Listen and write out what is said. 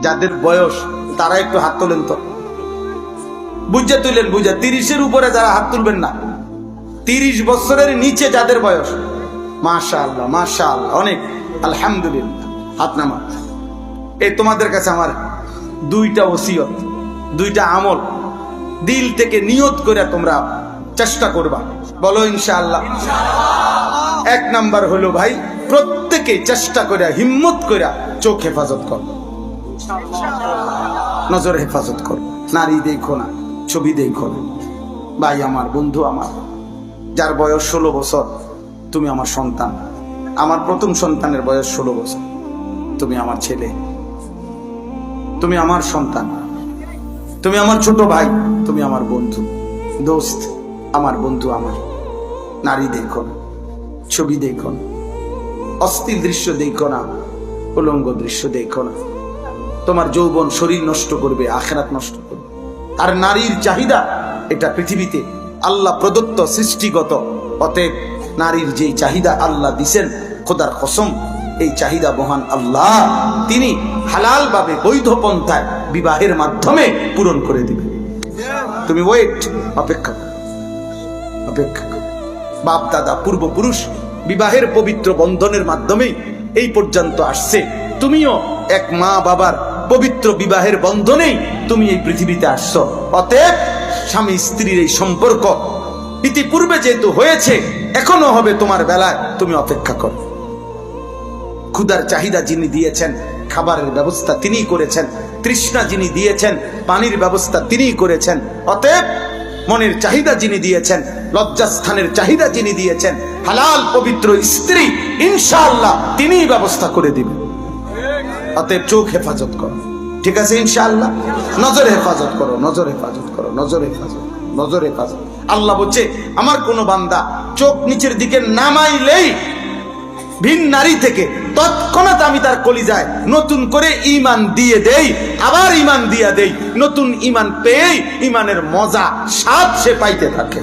যাদের বয়স তারা একটু হাত তোলেন তো, বুঝে তুলেন, বুঝে 30-এর উপরে যারা হাত তুলবেন না, 30 বছরের নিচে যাদের বয়স, মাশাআল্লাহ মাশাআল্লাহ, অনেক আলহামদুলিল্লাহ, হাত নামা। এই তোমাদের কাছে আমার দুইটা ওসিয়ত, দুইটা আমল দিল থেকে নিয়ত করে তোমরা চেষ্টা করবা, বলো ইনশাআল্লাহ। এক নাম্বার হলো ভাই, প্রত্যেকে চেষ্টা করে হিম্মত করে চোখ হেফাজত কর, নজর হেফাজত কর, নারী দেখো না, ছবি দেখো না। ভাই আমার, বন্ধু আমার, যার বয়স 16 বছর, তুমি আমার সন্তান। আমার প্রথম সন্তানের বয়স 16 বছর, তুমি আমার ছেলে, তুমি আমার সন্তান, তুমি আমার ছোট ভাই, তুমি আমার বন্ধু, দোস্ত, আমার বন্ধু। আমার নারী দেখো না, ছবি দেখো না, অস্থির দৃশ্য দেখো না, উলঙ্গ দৃশ্য দেখো না। তোমার যৌবন শরীর নষ্ট করবে, আখিরাত নষ্ট করবে। আর নারীর চাহিদা এটা পৃথিবীতে আল্লাহ প্রদত্ত, সৃষ্টিগত। অতএব নারীর যেই চাহিদা আল্লাহ দিছেন, খোদার কসম, এই চাহিদা মহান আল্লাহ তিনি হালাল ভাবে বৈধ পন্থায় বিবাহের মাধ্যমে পূরণ করে দিবেন। তুমি ওয়েট, অপেক্ষা করো, অপেক্ষা করো। বাপ দাদা পূর্বপুরুষ বিবাহের পবিত্র বন্ধনের মাধ্যমে এই পর্যন্ত আসছে, তুমিও এক মা বাবার পবিত্র বিবাহের বন্ধনেই তুমি এই পৃথিবীতে আসছো। অতএব স্বামী স্ত্রীর এই সম্পর্ক ইতিপূর্বে যেহেতু হয়েছে, এখনো হবে তোমার বেলায়, তুমি অপেক্ষা করো। ক্ষুধার চাহিদা যিনি দিয়েছেন, খাবারের ব্যবস্থা তিনিই করেছেন। তৃষ্ণা যিনি দিয়েছেন, পানির ব্যবস্থা তিনিই করেছেন। অতএব মনের চাহিদা যিনি দিয়েছেন, লজ্জাস্থানের চাহিদা যিনি দিয়েছেন, হালাল পবিত্র স্ত্রী ইনশাআল্লাহ তিনিই ব্যবস্থা করে দিবেন। অতএব চোখ হেফাজত করো, ঠিক আছে ইনশাআল্লাহ। নজর হেফাজত করো, নজর হেফাজত করো, নজর হেফাজত, নজর হেফাজত। আল্লাহ বলছে, আমার কোন বান্দা চোখ নিচের দিকে নামাইলেই ভিন নারী থেকে তৎক্ষণাৎ আমি তার কলিজায় নতুন করে ঈমান দিয়ে দেই, আবার ঈমান দিয়ে দেই। নতুন ঈমান পেয়েই ঈমানের মজা, স্বাদ সে পাইতে থাকে।